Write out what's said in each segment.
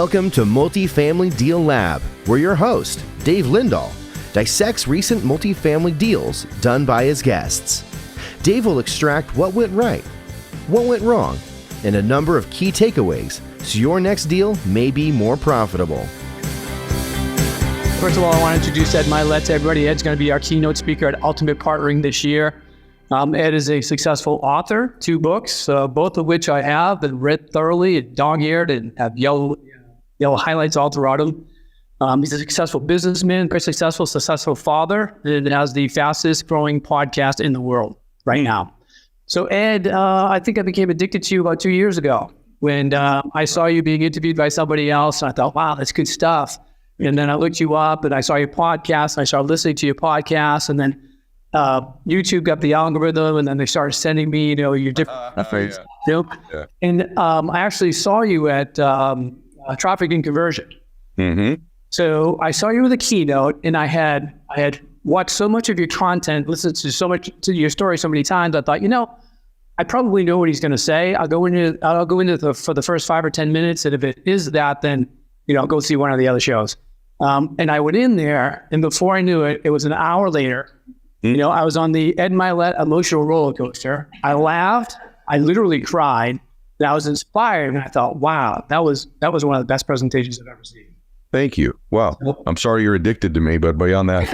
Welcome to Multifamily Deal Lab, where your host, Dave Lindahl, dissects recent multifamily deals done by his guests. Dave will extract what went right, what went wrong, and a number of key takeaways so your next deal may be more profitable. First of all, I want to introduce Ed Mylett to everybody. Ed's going to be our keynote speaker at Ultimate Partnering this year. Ed is a successful author, 2 books, both of which I have and read thoroughly, dog-eared, and have yellow highlights all throughout them. He's a successful businessman, very successful father, and has the fastest growing podcast in the world right now. So Ed, I think I became addicted to you about 2 years ago when I saw you being interviewed by somebody else. And I thought, wow, that's good stuff. And then I looked you up and I saw your podcast and I started listening to your podcast, and then YouTube got the algorithm, and then they started sending me, your different, And I actually saw you at Traffic and Conversion. Mm-hmm. So I saw you with a keynote, and I had watched so much of your content, listened to so much to your story so many times. I thought, I probably know what he's going to say. I'll go into for the first 5 or 10 minutes, and if it is that, then I'll go see one of the other shows. And I went in there, and before I knew it, it was an hour later. Mm-hmm. I was on the Ed Mylett emotional roller coaster. I laughed. I literally cried. And I was inspired, and I thought, wow, that was one of the best presentations I've ever seen. Thank you. Wow. I'm sorry you're addicted to me, but beyond that,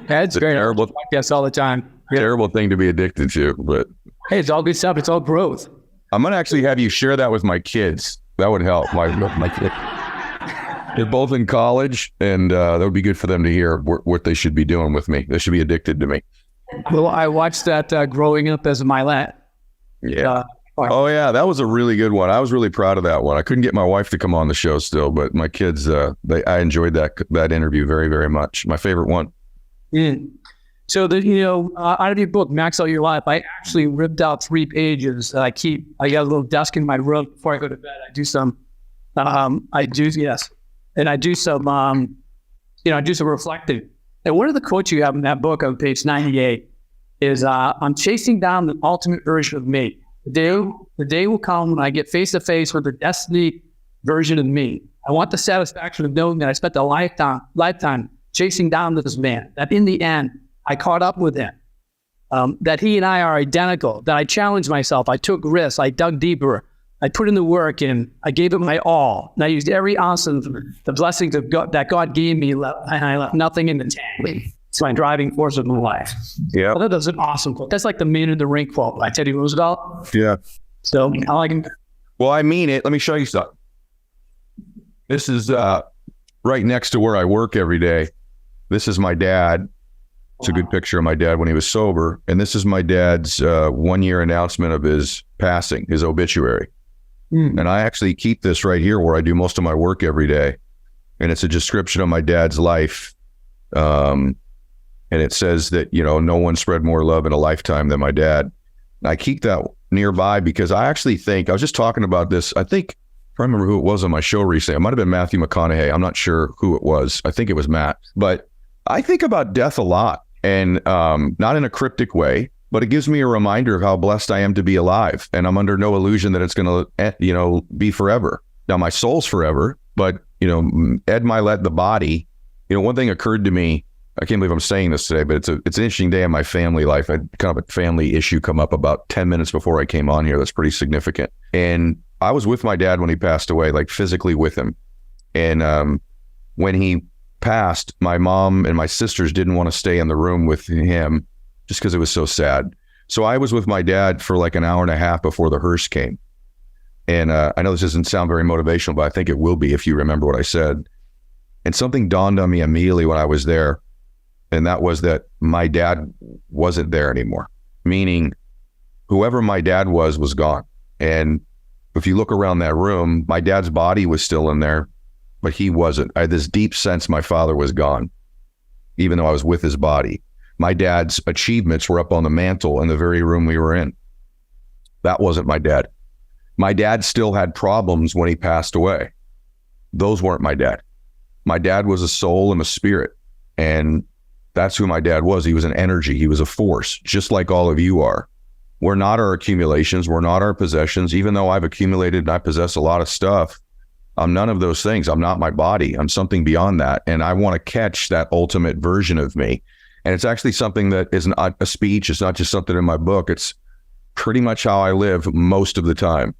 Ed's great. Terrible podcast all the time. Terrible thing to be addicted to, but hey, it's all good stuff. It's all growth. I'm gonna actually have you share that with my kids. That would help. My kids. They're both in college, and that would be good for them to hear what they should be doing with me. They should be addicted to me. Well, I watched that growing up as a Mylett. Yeah. Oh yeah, that was a really good one. I was really proud of that one. I couldn't get my wife to come on the show still, but my kids, I enjoyed that interview very, very much. My favorite one. Mm. So out of your book, Max Out Your Life, I actually ripped out 3 pages that I keep. I got a little desk in my room before I go to bed. I do some, and I do some reflecting. And one of the quotes you have in that book on page 98 is, "I'm chasing down the ultimate version of me. The day will come when I get face to face with the destiny version of me. I want the satisfaction of knowing that I spent a lifetime chasing down this man, that in the end, I caught up with him, that he and I are identical, that I challenged myself, I took risks, I dug deeper, I put in the work, and I gave it my all. And I used every ounce of the blessings of God that God gave me, and I left nothing in the tank. It's my driving force of my life." Yeah. Well, that was an awesome quote. That's like the Man in the Ring quote by Teddy Roosevelt. Yeah. So I like him. Well, I mean it. Let me show you something. This is right next to where I work every day. This is my dad. It's a good picture of my dad when he was sober. And this is my dad's 1-year announcement of his passing, his obituary. Mm. And I actually keep this right here where I do most of my work every day. And it's a description of my dad's life. And it says that, no one spread more love in a lifetime than my dad. And I keep that nearby because I actually think, I was just talking about this, I remember who it was on my show recently. It might have been Matthew McConaughey. I'm not sure who it was. I think it was Matt. But I think about death a lot, and not in a cryptic way, but it gives me a reminder of how blessed I am to be alive. And I'm under no illusion that it's going to, be forever. Now, my soul's forever, but, Ed Mylett, the body, one thing occurred to me. I can't believe I'm saying this today, but it's an interesting day in my family life. I had kind of a family issue come up about 10 minutes before I came on here. That's pretty significant. And I was with my dad when he passed away, like physically with him. And when he passed, my mom and my sisters didn't want to stay in the room with him just because it was so sad. So I was with my dad for like an hour and a half before the hearse came. And I know this doesn't sound very motivational, but I think it will be if you remember what I said. And something dawned on me immediately when I was there. And that was that my dad wasn't there anymore, meaning whoever my dad was gone. And if you look around that room, my dad's body was still in there, but he wasn't. I had this deep sense my father was gone, even though I was with his body. My dad's achievements were up on the mantle in the very room we were in. That wasn't my dad. My dad still had problems when he passed away. Those weren't my dad. My dad was a soul and a spirit. And that's who my dad was. He was an energy. He was a force, just like all of you are. We're not our accumulations. We're not our possessions. Even though I've accumulated and I possess a lot of stuff, I'm none of those things. I'm not my body. I'm something beyond that. And I want to catch that ultimate version of me. And it's actually something that is not a speech. It's not just something in my book. It's pretty much how I live most of the time.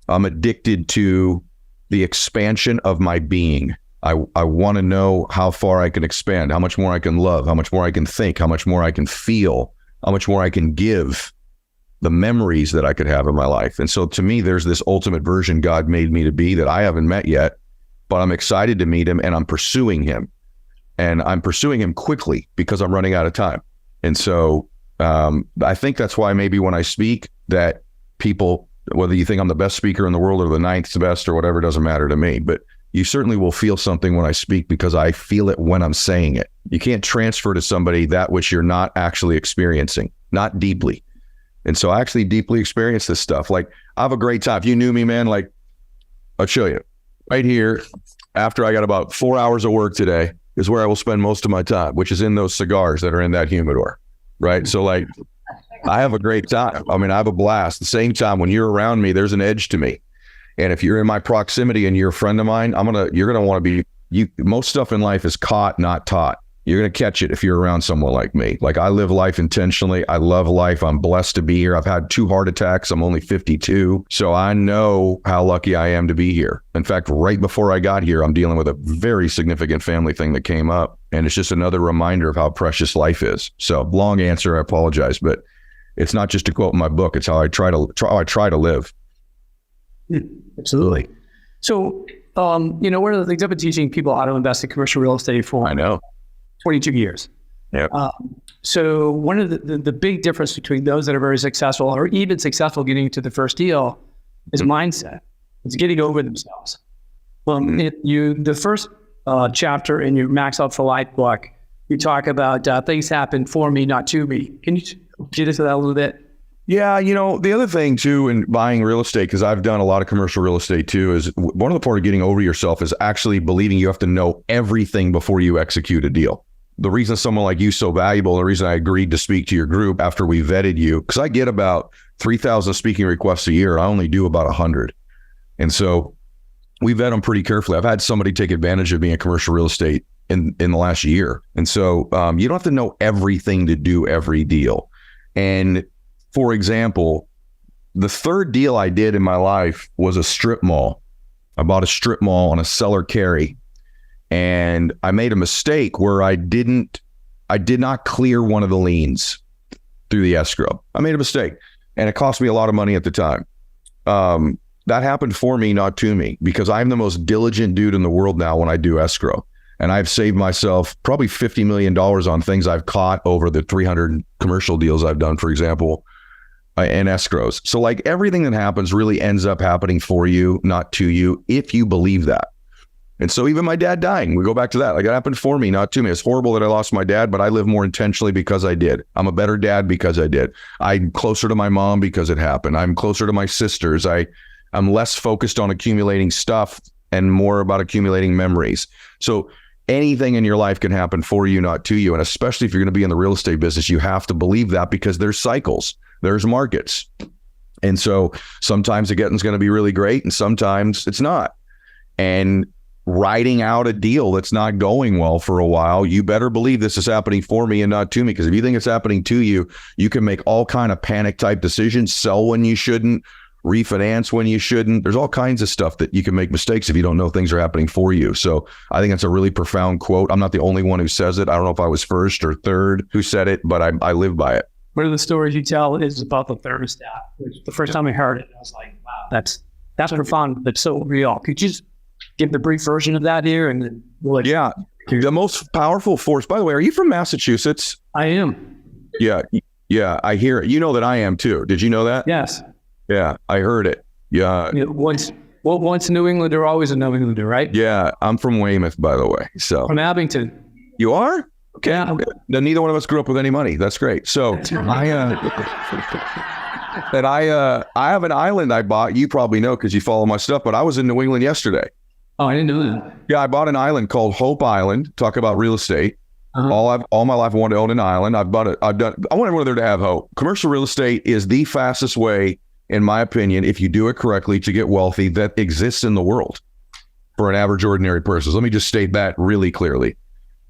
I'm addicted to the expansion of my being. I want to know how far I can expand, how much more I can love, how much more I can think, how much more I can feel, how much more I can give, the memories that I could have in my life. And so to me, there's this ultimate version God made me to be that I haven't met yet, but I'm excited to meet him, and I'm pursuing him. And I'm pursuing him quickly because I'm running out of time. And so I think that's why maybe when I speak that people, whether you think I'm the best speaker in the world or the ninth best or whatever, doesn't matter to me. But you certainly will feel something when I speak because I feel it when I'm saying it. You can't transfer to somebody that which you're not actually experiencing, not deeply. And so I actually deeply experience this stuff. Like, I have a great time. If you knew me, man, like, I'll show you right here. After I got about 4 hours of work today is where I will spend most of my time, which is in those cigars that are in that humidor. Right. So like, I have a great time. I mean, I have a blast. At the same time, when you're around me, there's an edge to me. And if you're in my proximity and you're a friend of mine, you're going to want to be, most stuff in life is caught, not taught. You're going to catch it if you're around someone like me. Like, I live life intentionally. I love life. I'm blessed to be here. I've had 2 heart attacks. I'm only 52. So I know how lucky I am to be here. In fact, right before I got here, I'm dealing with a very significant family thing that came up. And it's just another reminder of how precious life is. So long answer, I apologize, but it's not just a quote in my book. It's how I try to live. Absolutely. So, one of the things I've been teaching people how to invest in commercial real estate for, I know, 22 years. Yeah. So one of the big difference between those that are very successful or even successful getting to the first deal is mindset. It's getting over themselves. The first chapter in your Max Out for Life book, you talk about things happen for me, not to me. Can you get into that a little bit? Yeah, the other thing too in buying real estate, because I've done a lot of commercial real estate too, is one of the part of getting over yourself is actually believing you have to know everything before you execute a deal. The reason someone like you is so valuable, the reason I agreed to speak to your group after we vetted you, because I get about 3,000 speaking requests a year. I only do about 100. And so we vet them pretty carefully. I've had somebody take advantage of me in commercial real estate in the last year. And so you don't have to know everything to do every deal. And for example, the third deal I did in my life was a strip mall. I bought a strip mall on a seller carry, and I made a mistake where I did not clear one of the liens through the escrow. I made a mistake, and it cost me a lot of money at the time. That happened for me, not to me, because I'm the most diligent dude in the world now when I do escrow. And I've saved myself probably $50 million on things I've caught over the 300 commercial deals I've done, for example, and escrows. So like, everything that happens really ends up happening for you, not to you, if you believe that. And so even my dad dying, we go back to that. Like, it happened for me, not to me. It's horrible that I lost my dad, but I live more intentionally because I did. I'm a better dad because I did. I'm closer to my mom because it happened. I'm closer to my sisters. I'm less focused on accumulating stuff and more about accumulating memories. So anything in your life can happen for you, not to you. And especially if you're going to be in the real estate business, you have to believe that, because there's cycles, there's markets. And so sometimes the getting's going to be really great and sometimes it's not. And riding out a deal that's not going well for a while, you better believe this is happening for me and not to me. Because if you think it's happening to you, you can make all kind of panic type decisions, sell when you shouldn't, refinance when you shouldn't. There's all kinds of stuff that you can make mistakes if you don't know things are happening for you. So I think that's a really profound quote. I'm not the only one who says it. I don't know if I was first or third who said it, but I live by it. One of the stories you tell is about the thermostat, which the first time I heard it, I was like, wow, that's profound, but so real. Could you just give the brief version of that here? And then yeah, the most powerful force, by the way, are you from Massachusetts? I am. Yeah, I hear it. You know that I am too. Did you know that? Yes. Yeah, I heard it. Yeah. Once a New Englander, always a New Englander, right? Yeah, I'm from Weymouth, by the way. So from Abington. You are? Okay. Yeah. Then neither one of us grew up with any money. That's great. So I have an island I bought. You probably know because you follow my stuff, but I was in New England yesterday. Oh, I didn't know that. Yeah, I bought an island called Hope Island. Talk about real estate. Uh-huh. All my life I wanted to own an island. I want everyone there to have hope. Commercial real estate is the fastest way, in my opinion, if you do it correctly, to get wealthy that exists in the world. for an average ordinary person. So let me just state that really clearly.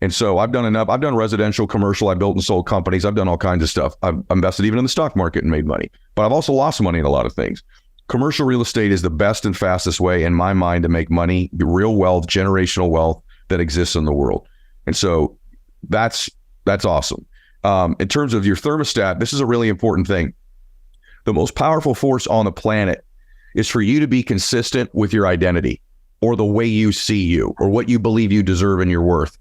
And so I've done enough. I've done residential, commercial. I built and sold companies. I've done all kinds of stuff. I've invested even in the stock market and made money. But I've also lost money in a lot of things. Commercial real estate is the best and fastest way, in my mind, to make money, real wealth, generational wealth that exists in the world. And so that's awesome. In terms of your thermostat, this is a really important thing. The most powerful force on the planet is for you to be consistent with your identity, or the way you see you, or what you believe you deserve and your worth.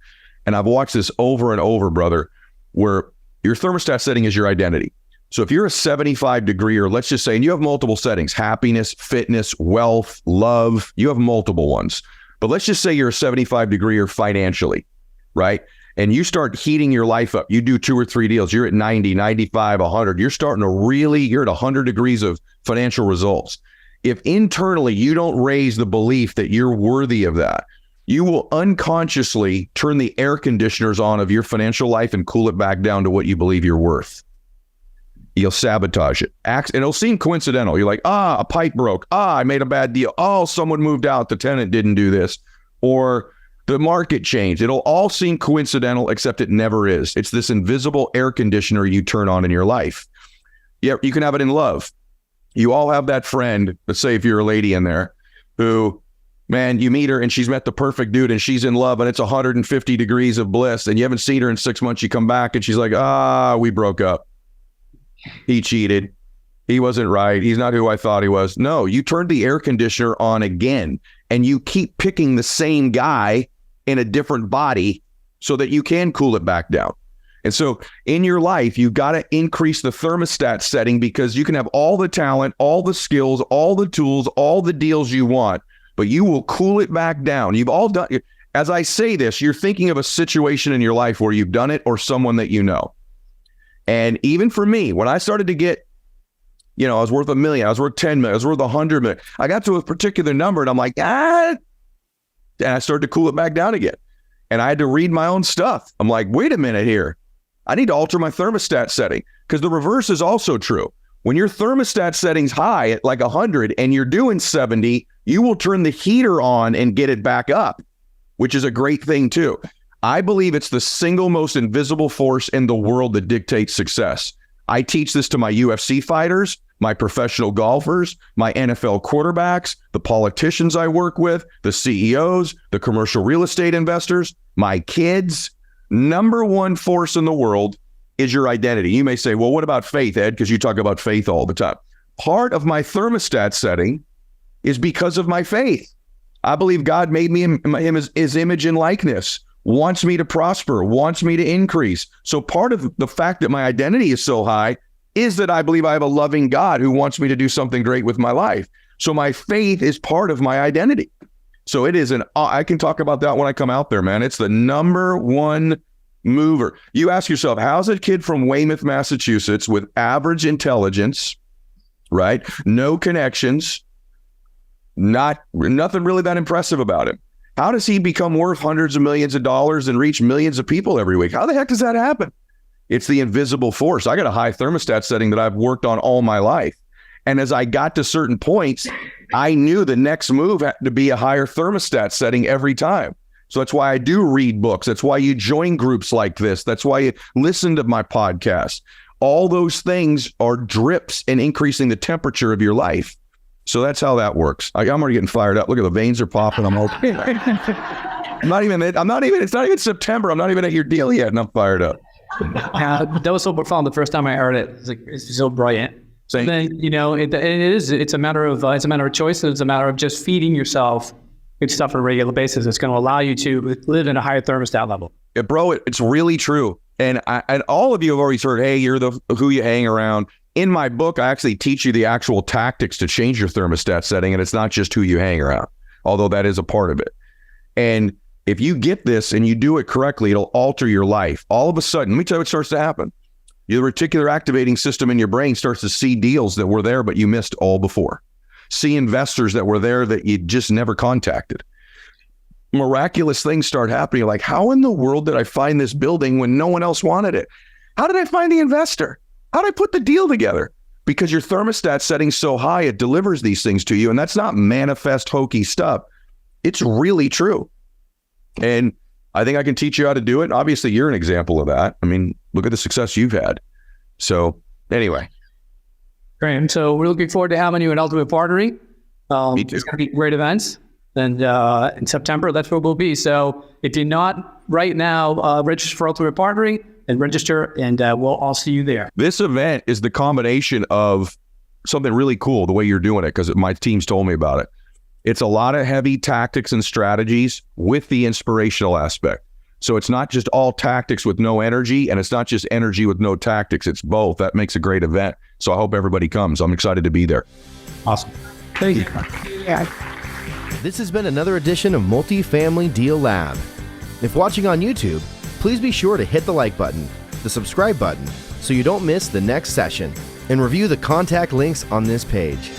And I've watched this over and over, brother, where your thermostat setting is your identity. So if you're a 75 degree, or let's just say, and you have multiple settings, happiness, fitness, wealth, love, you have multiple ones. But let's just say you're a 75 degree or financially, right? And you start heating your life up. You do 2 or 3 deals. You're at 90, 95, 100. You're starting to you're at 100 degrees of financial results. If internally you don't raise the belief that you're worthy of that, you will unconsciously turn the air conditioners on of your financial life and cool it back down to what you believe you're worth. You'll sabotage it. And it'll seem coincidental. You're like, a pipe broke. I made a bad deal. Someone moved out. The tenant didn't do this. Or the market changed. It'll all seem coincidental, except it never is. It's this invisible air conditioner you turn on in your life. Yeah, you can have it in love. You all have that friend, let's say if you're a lady in there, who, man, you meet her and she's met the perfect dude and she's in love and it's 150 degrees of bliss and you haven't seen her in 6 months. You come back and she's like, we broke up. He cheated. He wasn't right. He's not who I thought he was. No, you turned the air conditioner on again and you keep picking the same guy in a different body so that you can cool it back down. And so in your life, you got to increase the thermostat setting, because you can have all the talent, all the skills, all the tools, all the deals you want, but you will cool it back down. You've all done, as I say this, you're thinking of a situation in your life where you've done it, or someone that you know. And even for me, when I started to get, I was worth $1 million, I was worth 10 million, I was worth 100 million. I got to a particular number and I'm like, and I started to cool it back down again. And I had to read my own stuff. I'm like, wait a minute here. I need to alter my thermostat setting, because the reverse is also true. When your thermostat setting's high at like 100 and you're doing 70, you will turn the heater on and get it back up, which is a great thing too. I believe it's the single most invisible force in the world that dictates success. I teach this to my UFC fighters, my professional golfers, my NFL quarterbacks, the politicians I work with, the CEOs, the commercial real estate investors, my kids. Number one force in the world is your identity. You may say, well, what about faith, Ed? Because you talk about faith all the time. Part of my thermostat setting is because of my faith. I believe God made me him his image and likeness, wants me to prosper, wants me to increase. So part of the fact that my identity is so high is that I believe I have a loving God who wants me to do something great with my life. So my faith is part of my identity. So it is I can talk about that when I come out there, man. It's the number one mover. You ask yourself, how's a kid from Weymouth, Massachusetts with average intelligence, right? No connections, nothing really that impressive about him. How does he become worth hundreds of millions of dollars and reach millions of people every week? How the heck does that happen? It's the invisible force. I got a high thermostat setting that I've worked on all my life. And as I got to certain points, I knew the next move had to be a higher thermostat setting every time. So that's why I do read books. That's why you join groups like this. That's why you listen to my podcast. All those things are drips in increasing the temperature of your life. So that's how that works. I'm already getting fired up. Look at the veins are popping. I'm all, it's not even September. I'm not even at your deal yet. And I'm fired up. That was so profound the first time I heard it. It's so brilliant. So then, it's a matter of choice. It's a matter of just feeding yourself good stuff on a regular basis. It's going to allow you to live in a higher thermostat level. Yeah, bro, it's really true. And all of you have already heard, hey, you're who you hang around. In my book, I actually teach you the actual tactics to change your thermostat setting. And it's not just who you hang around, although that is a part of it. And if you get this and you do it correctly, it'll alter your life. All of a sudden, let me tell you what starts to happen. Your reticular activating system in your brain starts to see deals that were there, but you missed all before. See investors that were there that you just never contacted. Miraculous things start happening. You're like, how in the world did I find this building when no one else wanted it? How did I find the investor? How did I put the deal together? Because your thermostat setting's so high, it delivers these things to you. And that's not manifest hokey stuff. It's really true. And I think I can teach you how to do it. Obviously, you're an example of that. I mean, look at the success you've had. So anyway. Great. So we're looking forward to having you at Ultimate Partnering. Me too. It's going to be great events. And in September, that's where we'll be. So if you're not right now, register for Ultimate Partnering and register, and we'll all see you there. This event is the combination of something really cool, the way you're doing it, because my team's told me about it. It's a lot of heavy tactics and strategies with the inspirational aspect. So it's not just all tactics with no energy, and it's not just energy with no tactics. It's both. That makes a great event. So I hope everybody comes. I'm excited to be there. Awesome. Thank you. This has been another edition of Multifamily Deal Lab. If watching on YouTube, please be sure to hit the like button, the subscribe button, so you don't miss the next session, and review the contact links on this page.